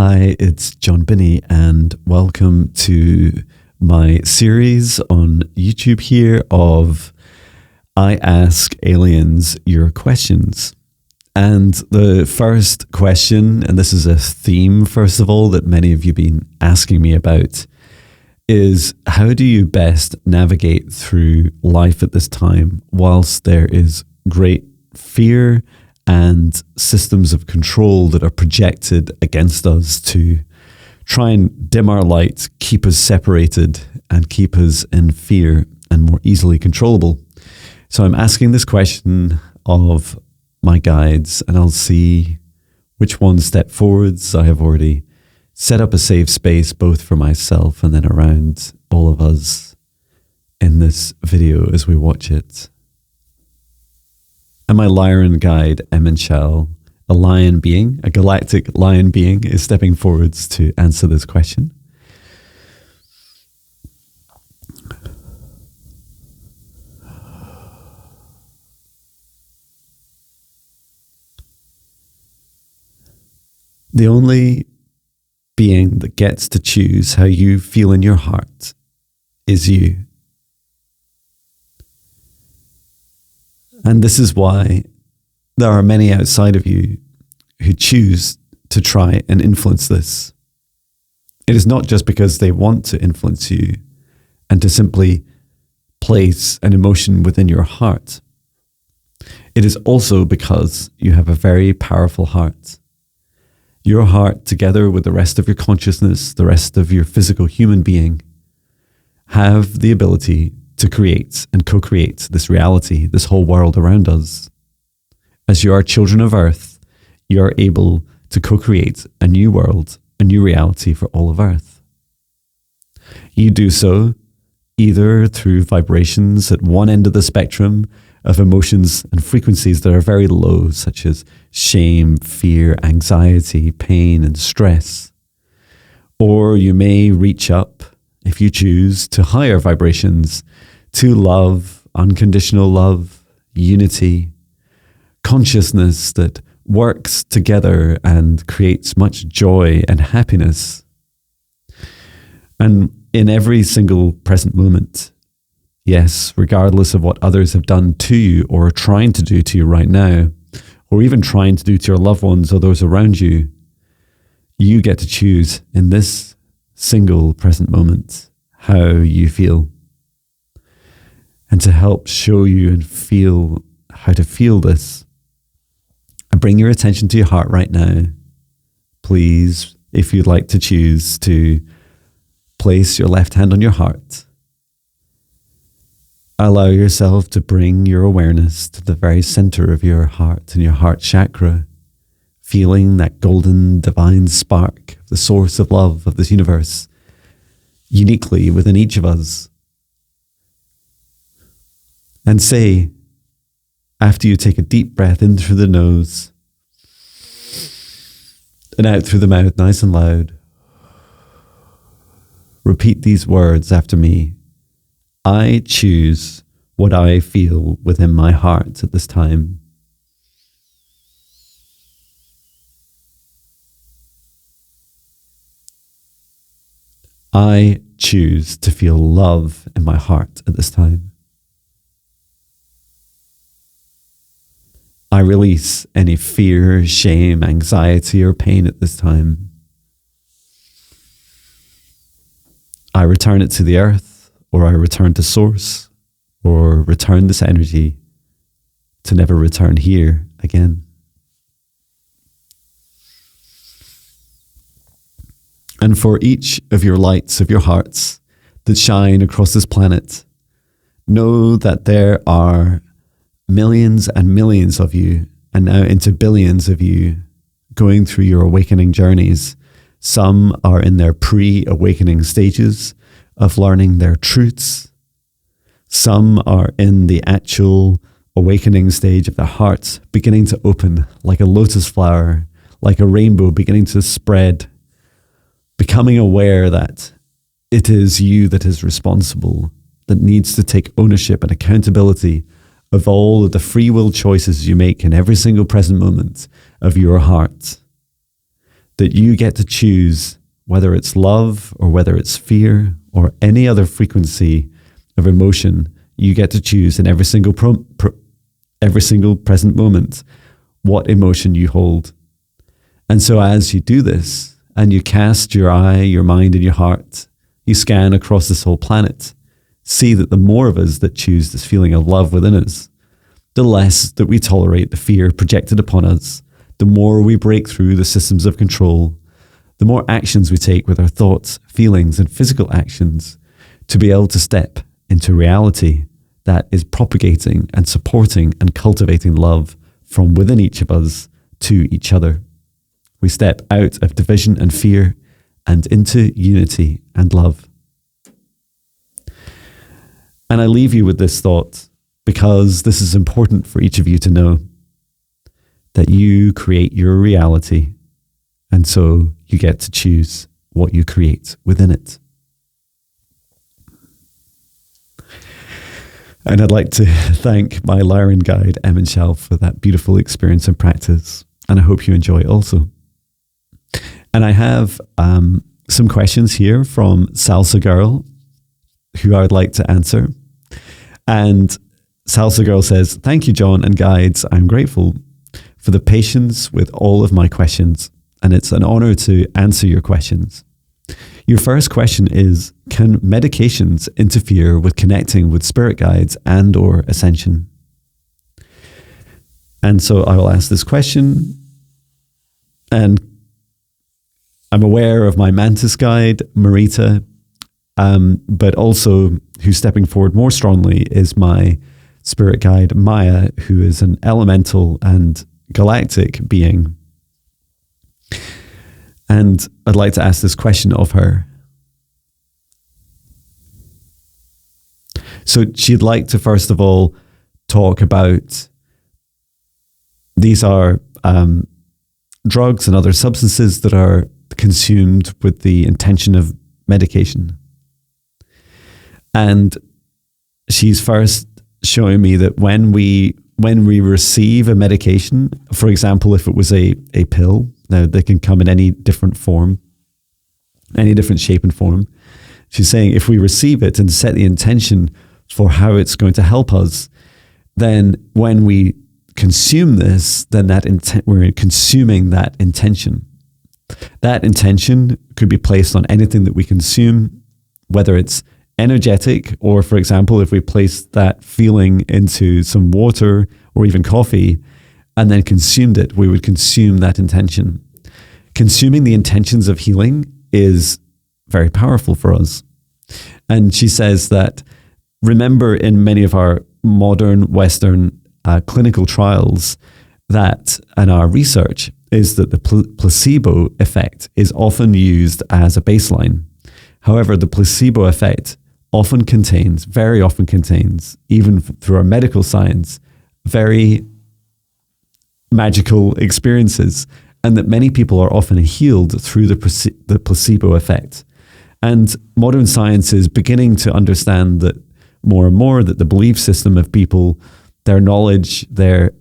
Hi, it's John Binnie, and welcome to my series on YouTube here of I Ask Aliens Your Questions. And the first question, and this is a theme, first of all, that many of you have been asking me about, is how do you best navigate through life at this time whilst there is great fear and systems of control that are projected against us to try and dim our light, keep us separated, and keep us in fear and more easily controllable. So I'm asking this question of my guides, and I'll see which one step forwards. I have already set up a safe space both for myself and then around all of us in this video as we watch it. And my lion guide, Emenchel, a lion being, a galactic lion being, is stepping forwards to answer this question. The only being that gets to choose how you feel in your heart is you. And this is why there are many outside of you who choose to try and influence this. It is not just because they want to influence you and to simply place an emotion within your heart. It is also because you have a very powerful heart. Your heart, together with the rest of your consciousness, the rest of your physical human being, have the ability to create and co-create this reality, this whole world around us. As you are children of Earth, you are able to co-create a new world, a new reality for all of Earth. You do so either through vibrations at one end of the spectrum of emotions and frequencies that are very low, such as shame, fear, anxiety, pain, and stress. Or you may reach up, if you choose, to higher vibrations, to love, unconditional love, unity, consciousness that works together and creates much joy and happiness. And in every single present moment, yes, regardless of what others have done to you or are trying to do to you right now, or even trying to do to your loved ones or those around you, you get to choose in this single present moment how you feel. And to help show you and feel how to feel this, I bring your attention to your heart right now. Please, if you'd like to choose to place your left hand on your heart, allow yourself to bring your awareness to the very center of your heart and your heart chakra, feeling that golden divine spark, the source of love of this universe, uniquely within each of us. And say, after you take a deep breath in through the nose and out through the mouth, nice and loud, repeat these words after me. I choose what I feel within my heart at this time. I choose to feel love in my heart at this time. I release any fear, shame, anxiety, or pain at this time. I return it to the earth, or I return to source, or return this energy to never return here again. And for each of your lights of your hearts that shine across this planet, know that there are millions and millions of you, and now into billions of you, going through your awakening journeys. Some are in their pre-awakening stages of learning their truths. Some are in the actual awakening stage of their hearts, beginning to open like a lotus flower, like a rainbow beginning to spread, becoming aware that it is you that is responsible, that needs to take ownership and accountability of all of the free will choices you make in every single present moment of your heart. that you get to choose whether it's love or whether it's fear or any other frequency of emotion. You get to choose in every single present moment what emotion you hold. And so as you do this and you cast your eye, your mind and your heart, you scan across this whole planet, see that the more of us that choose this feeling of love within us, the less that we tolerate the fear projected upon us, the more we break through the systems of control, the more actions we take with our thoughts, feelings, and physical actions to be able to step into reality that is propagating and supporting and cultivating love from within each of us to each other. We step out of division and fear and into unity and love. And I leave you with this thought because this is important for each of you to know that you create your reality, and so you get to choose what you create within it. And I'd like to thank my Lyran guide, Em and Shell, for that beautiful experience and practice. And I hope you enjoy it also. And I have some questions here from Salsa Girl, who I would like to answer. And Salsa Girl says, "Thank you, John and guides. I'm grateful for the patience with all of my questions, and it's an honor to answer your questions. Your first question is, can medications interfere with connecting with spirit guides and or ascension?" And so I will ask this question, and I'm aware of my mantis guide, Marita, but also who's stepping forward more strongly is my spirit guide, Maya, who is an elemental and galactic being. And I'd like to ask this question of her. So she'd like to, first of all, talk about these are drugs and other substances that are consumed with the intention of medication. And she's first showing me that when we receive a medication, for example, if it was a pill, now they can come in any different form, any different shape and form. She's saying if we receive it and set the intention for how it's going to help us, then when we consume this, then we're consuming that intention. That intention could be placed on anything that we consume, whether it's energetic, or for example, if we place that feeling into some water or even coffee and then consumed it, we would consume that intention. Consuming the intentions of healing is very powerful for us. And she says that, remember in many of our modern Western clinical trials that, and our research, is that the placebo effect is often used as a baseline. However, the placebo effect very often contains, even through our medical science, very magical experiences, and that many people are often healed through the placebo effect. And modern science is beginning to understand that more and more, that the belief system of people, their knowledge, their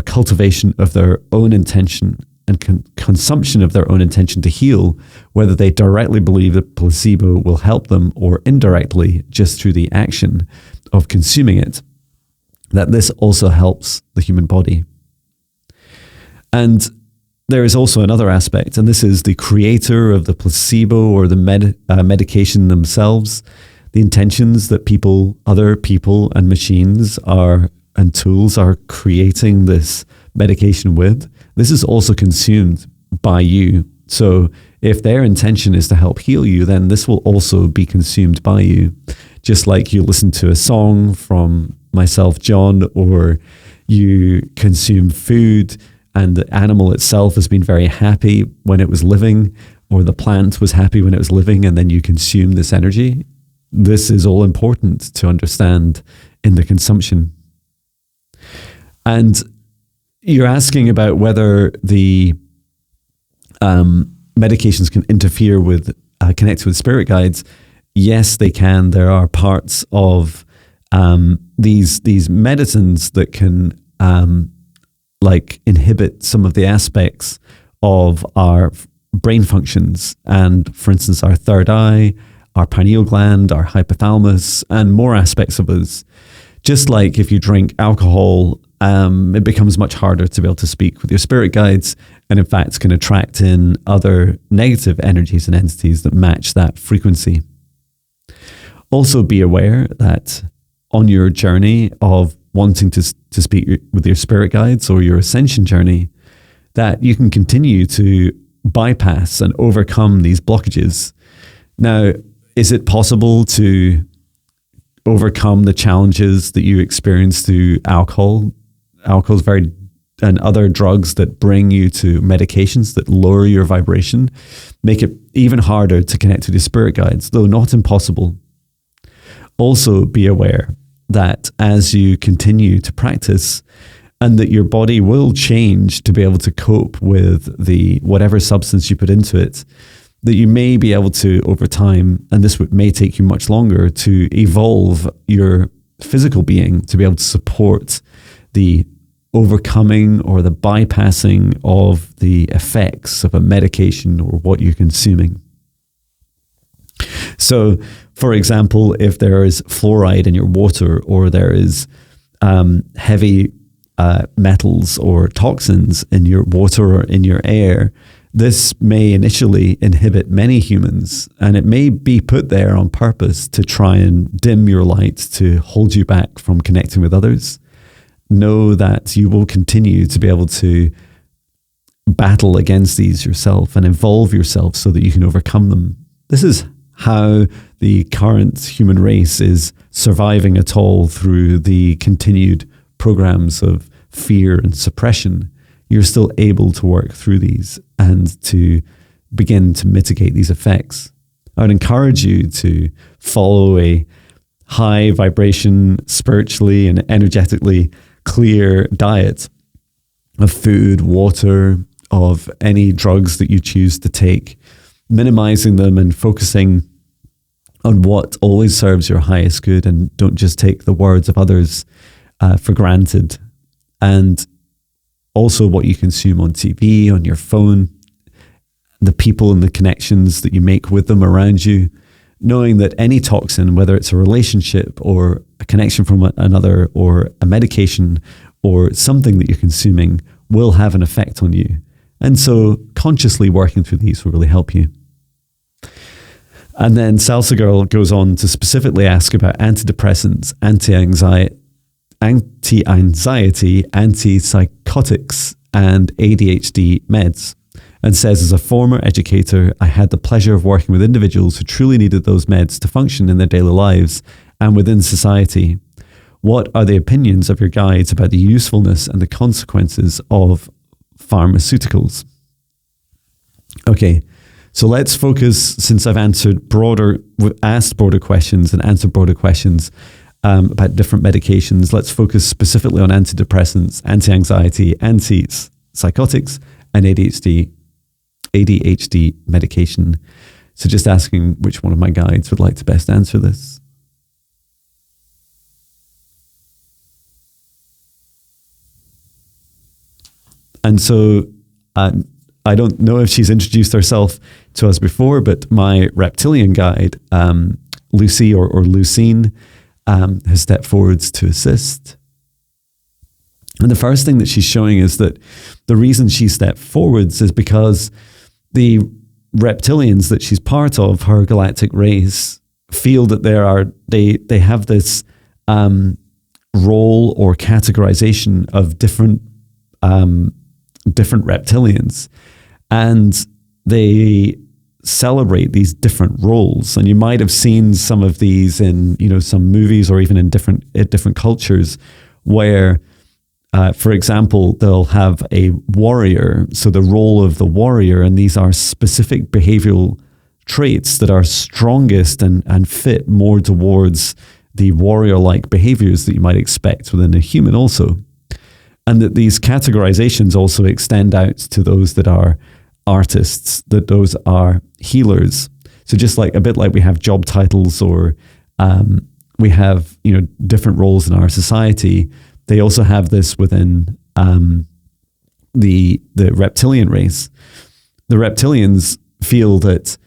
cultivation of their own intention and consumption of their own intention to heal, whether they directly believe that placebo will help them or indirectly just through the action of consuming it, that this also helps the human body. And there is also another aspect, and this is the creator of the placebo or the medication themselves, the intentions that other people and machines and tools are creating this medication with. This is also consumed by you. So if their intention is to help heal you, then this will also be consumed by you. Just like you listen to a song from myself, John, or you consume food and the animal itself has been very happy when it was living, or the plant was happy when it was living, and then you consume this energy. This is all important to understand in the consumption. And you're asking about whether the medications can interfere with connect with spirit guides. Yes, they can. There are parts of these medicines that can inhibit some of the aspects of our brain functions. And for instance, our third eye, our pineal gland, our hypothalamus, and more aspects of us. Just like if you drink alcohol, it becomes much harder to be able to speak with your spirit guides, and in fact can attract in other negative energies and entities that match that frequency. Also be aware that on your journey of wanting to speak with your spirit guides or your ascension journey, that you can continue to bypass and overcome these blockages. Now, is it possible to overcome the challenges that you experience through alcohol? Alcohol is very, and other drugs that bring you to medications that lower your vibration, make it even harder to connect with your spirit guides, though not impossible. Also be aware that as you continue to practice, and that your body will change to be able to cope with the whatever substance you put into it, that you may be able to, over time, and this may take you much longer, to evolve your physical being to be able to support the overcoming or the bypassing of the effects of a medication or what you're consuming. So, for example, if there is fluoride in your water, or there is heavy metals or toxins in your water or in your air, this may initially inhibit many humans, and it may be put there on purpose to try and dim your light, to hold you back from connecting with others. Know that you will continue to be able to battle against these yourself and evolve yourself so that you can overcome them. This is how the current human race is surviving at all through the continued programs of fear and suppression. You're still able to work through these and to begin to mitigate these effects. I would encourage you to follow a high vibration, spiritually and energetically clear diet of food, water, of any drugs that you choose to take, minimizing them and focusing on what always serves your highest good, and don't just take the words of others for granted. And also what you consume on TV, on your phone, the people and the connections that you make with them around you, knowing that any toxin, whether it's a relationship or a connection from another or a medication or something that you're consuming, will have an effect on you. And so consciously working through these will really help you. And then Salsa Girl goes on to specifically ask about antidepressants, anti-anxiety, antipsychotics, and ADHD meds, and says, as a former educator, I had the pleasure of working with individuals who truly needed those meds to function in their daily lives and within society. What are the opinions of your guides about the usefulness and the consequences of pharmaceuticals? Okay, so let's focus, since I've asked broader questions and answered broader questions about different medications, let's focus specifically on antidepressants, anti-anxiety, antipsychotics, and ADHD medication. So just asking which one of my guides would like to best answer this. And so I don't know if she's introduced herself to us before, but my reptilian guide, Lucy or Lucine, has stepped forwards to assist. And the first thing that she's showing is that the reason she stepped forwards is because the reptilians that she's part of, her galactic race, feel that they have this role or categorization of different reptilians, and they celebrate these different roles. And you might have seen some of these in some movies or even in different cultures, where for example, they'll have a warrior, so the role of the warrior, and these are specific behavioral traits that are strongest and fit more towards the warrior-like behaviors that you might expect within a human also. And that these categorizations also extend out to those that are artists, that those are healers. So just like a bit like we have job titles, or we have different roles in our society, they also have this within the reptilian race. the reptilians feel that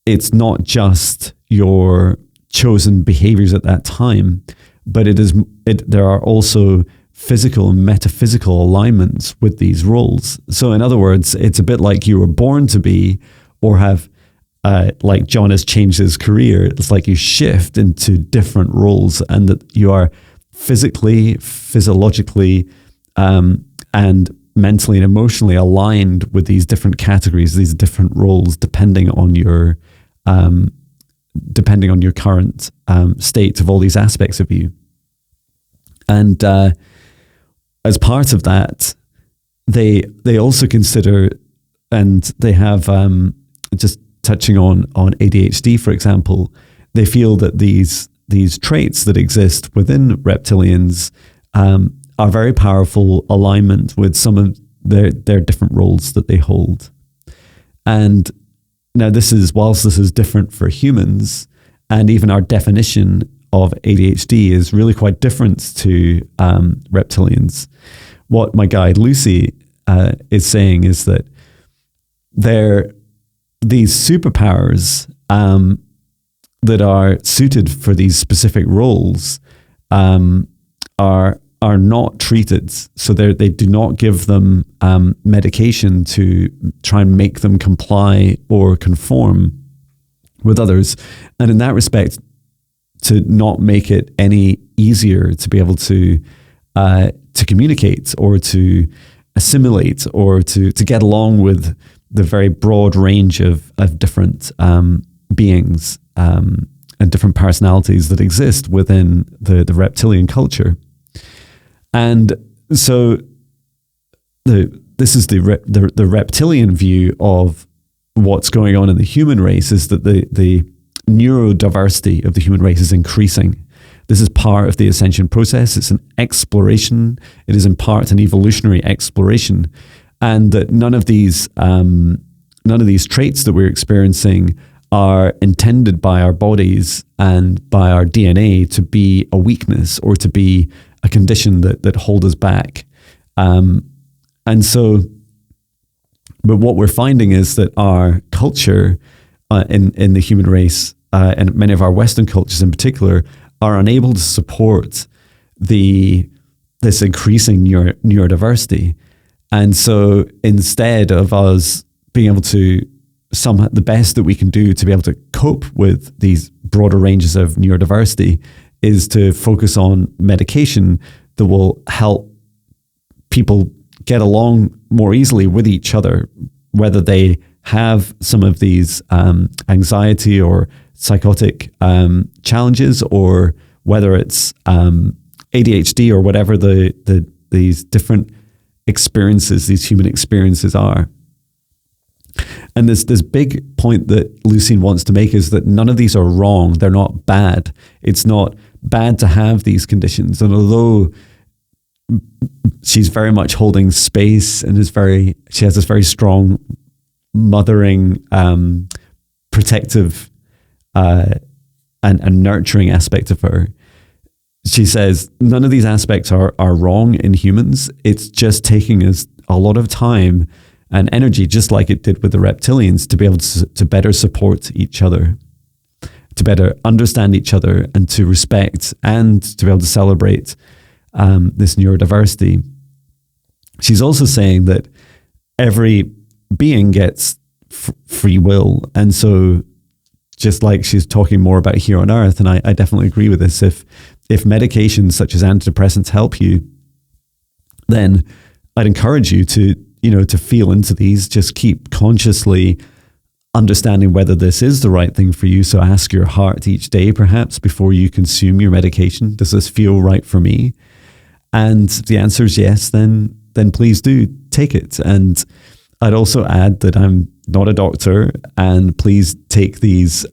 it's not just your chosen behaviors at that time, but there are also physical and metaphysical alignments with these roles. So in other words, it's a bit like you were born to be, or have, like John has changed his career. It's like you shift into different roles, and that you are physically, physiologically, and mentally and emotionally aligned with these different categories, these different roles, depending on your current state of all these aspects of you. And as part of that, they also consider, and they have, just touching on ADHD, for example, they feel that these traits that exist within reptilians are very powerful alignment with some of their different roles that they hold. And now whilst this is different for humans, and even our definition of ADHD is really quite different to reptilians. What my guide Lucy is saying is that these superpowers that are suited for these specific roles are not treated. So they do not give them medication to try and make them comply or conform with others. And in that respect, to not make it any easier to be able to communicate or to assimilate or to get along with the very broad range of different beings and different personalities that exist within the reptilian culture. And so this is the reptilian view of what's going on in the human race, is that the neurodiversity of the human race is increasing. This is part of the ascension process. It's an exploration. It is in part an evolutionary exploration, and that none of these traits that we're experiencing are intended by our bodies and by our DNA to be a weakness or to be a condition that hold us back. And so, but what we're finding is that our culture in the human race, and many of our Western cultures in particular, are unable to support this increasing neurodiversity. And so instead of us being able to, the best that we can do to be able to cope with these broader ranges of neurodiversity is to focus on medication that will help people get along more easily with each other, whether they have some of these anxiety or psychotic challenges, or whether it's ADHD or whatever these different experiences, these human experiences are. And this big point that Lucine wants to make is that none of these are wrong. They're not bad. It's not bad to have these conditions. And although she's very much holding space and she has this very strong mothering, protective, and nurturing aspect of her, she says none of these aspects are wrong in humans. It's just taking us a lot of time and energy, just like it did with the reptilians, to be able to better support each other, to better understand each other, and to respect and to be able to celebrate this neurodiversity. She's also saying that every being gets free will. And so just like she's talking more about here on Earth, and I definitely agree with this, if medications such as antidepressants help you, then I'd encourage you to feel into these. Just keep consciously understanding whether this is the right thing for you. So ask your heart each day, perhaps, before you consume your medication, does this feel right for me? And if the answer is yes, then please do take it. And I'd also add that I'm not a doctor, and please take these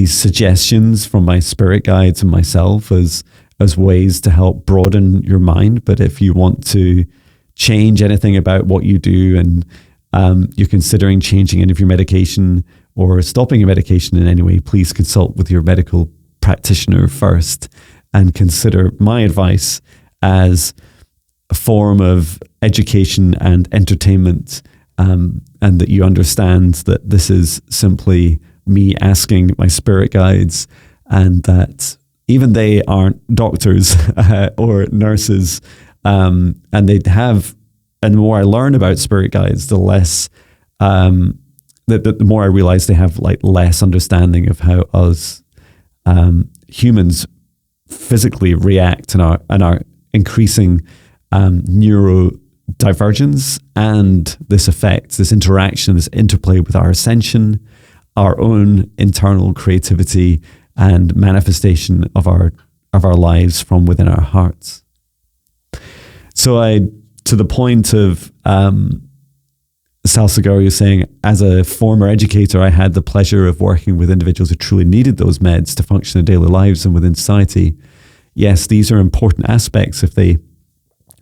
suggestions from my spirit guides and myself as ways to help broaden your mind. But if you want to change anything about what you do, and you're considering changing any of your medication or stopping your medication in any way, please consult with your medical practitioner first and consider my advice as form of education and entertainment, and that you understand that this is simply me asking my spirit guides, and that even they aren't doctors or nurses, and the more I learn about spirit guides, the less the more I realize they have like less understanding of how us humans physically react and our increasing neurodivergence, and this affects this interaction, this interplay with our ascension, our own internal creativity and manifestation of our lives from within our hearts. So to the point of Sal Segario saying, as a former educator, I had the pleasure of working with individuals who truly needed those meds to function in daily lives and within society. Yes, these are important aspects. If they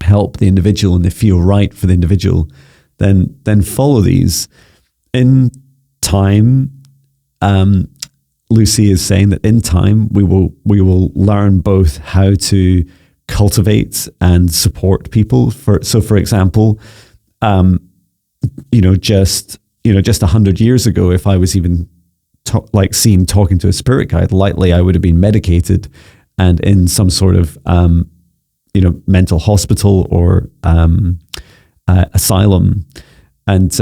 help the individual and they feel right for the individual, then follow these. In time, Lucy is saying that in time we will learn both how to cultivate and support people. For example, just 100 years ago, if I was even seen talking to a spirit guide lightly, I would have been medicated and in some sort of mental hospital or asylum. And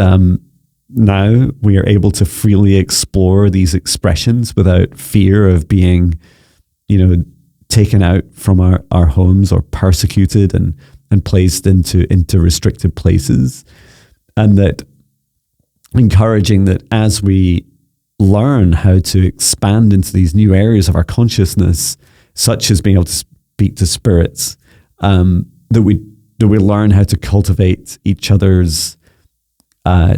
now we are able to freely explore these expressions without fear of being, taken out from our homes or persecuted and placed into restricted places. And that encouraging that as we learn how to expand into these new areas of our consciousness, such as being able to speak to spirits, that we learn how to cultivate each other's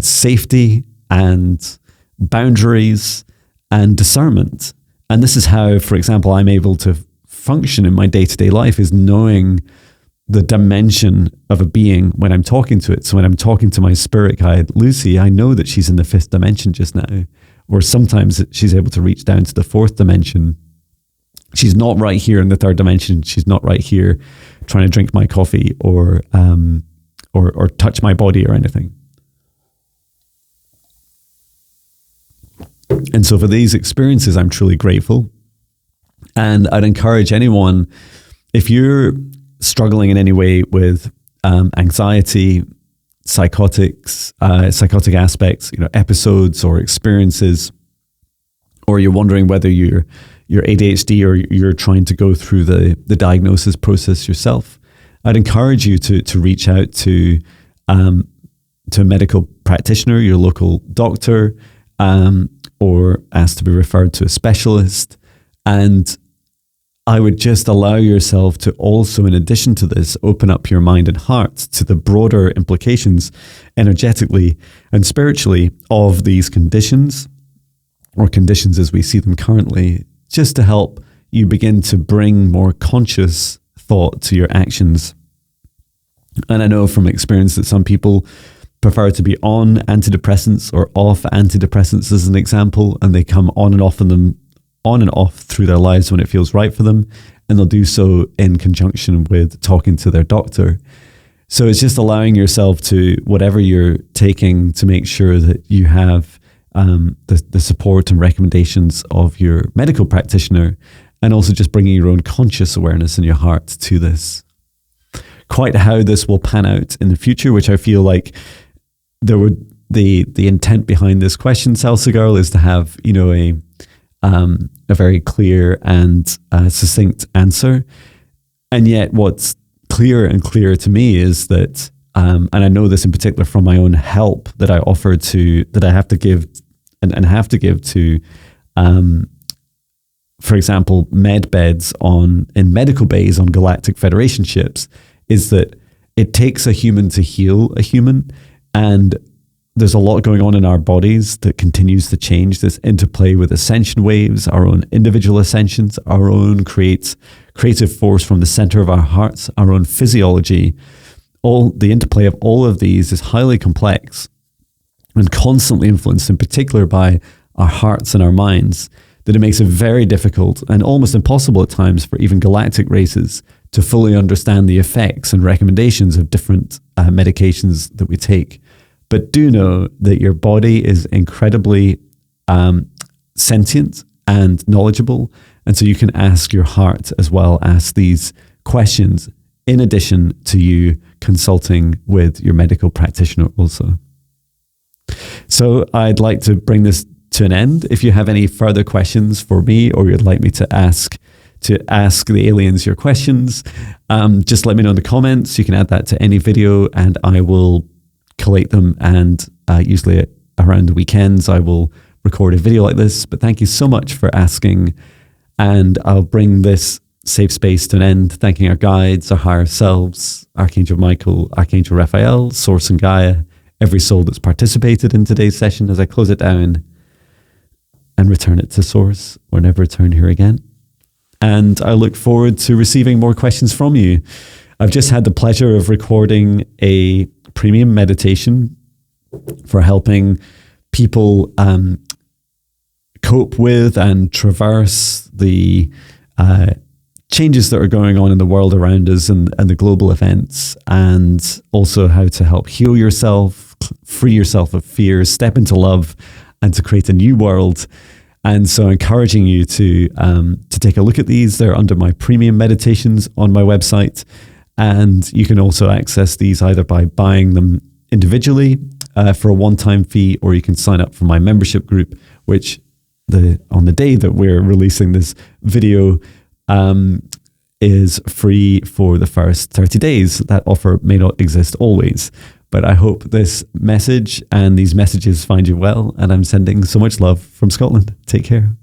safety and boundaries and discernment. And this is how, for example, I'm able to function in my day-to-day life, is knowing the dimension of a being when I'm talking to it. So when I'm talking to my spirit guide, Lucy, I know that she's in the 5th dimension just now, or sometimes she's able to reach down to the 4th dimension. She's not right here in the 3rd dimension. She's not right here trying to drink my coffee or touch my body or anything. And so for these experiences, I'm truly grateful. And I'd encourage anyone, if you're struggling in any way with anxiety, psychotic aspects, episodes or experiences, or you're wondering whether you're ADHD or you're trying to go through the diagnosis process yourself, I'd encourage you to reach out to a medical practitioner, your local doctor, or ask to be referred to a specialist. And I would just allow yourself to also, in addition to this, open up your mind and heart to the broader implications energetically and spiritually of these conditions, or conditions as we see them currently, just to help you begin to bring more conscious thought to your actions. And I know from experience that some people prefer to be on antidepressants or off antidepressants as an example, and they come on and off through their lives when it feels right for them, and they'll do so in conjunction with talking to their doctor. So it's just allowing yourself to, whatever you're taking, to make sure that you have the support and recommendations of your medical practitioner, and also just bringing your own conscious awareness in your heart to this. Quite how this will pan out in the future, which I feel like the intent behind this question, Salsa Girl, is to have a very clear and succinct answer. And yet what's clearer and clearer to me is that, and I know this in particular from my own help that I offer that I have to give and have to give to, for example, med beds in medical bays on Galactic Federation ships, is that it takes a human to heal a human. And there's a lot going on in our bodies that continues to change, this interplay with ascension waves, our own individual ascensions, our own creative force from the center of our hearts, our own physiology. All the interplay of all of these is highly complex and constantly influenced in particular by our hearts and our minds, that it makes it very difficult and almost impossible at times for even galactic races to fully understand the effects and recommendations of different medications that we take. But do know that your body is incredibly sentient and knowledgeable. And so you can ask your heart as well, ask these questions in addition to you consulting with your medical practitioner also. So I'd like to bring this to an end. If you have any further questions for me, or you'd like me to ask the aliens your questions, just let me know in the comments. You can add that to any video and I will collate them, and usually around the weekends I will record a video like this. But thank you so much for asking, and I'll bring this safe space to an end, thanking our guides, our higher selves, Archangel Michael, Archangel Raphael, Source and Gaia, every soul that's participated in today's session, as I close it down and return it to Source, or never return here again. And I look forward to receiving more questions from you. I've just had the pleasure of recording a premium meditation for helping people cope with and traverse the changes that are going on in the world around us, and the global events, and also how to help heal yourself, free yourself of fear, step into love, and to create a new world. And so encouraging you to take a look at these. They're under my premium meditations on my website. And you can also access these either by buying them individually for a one-time fee, or you can sign up for my membership group, which on the day that we're releasing this video is free for the first 30 days. That offer may not exist always, but I hope this message and these messages find you well, and I'm sending so much love from Scotland. Take care.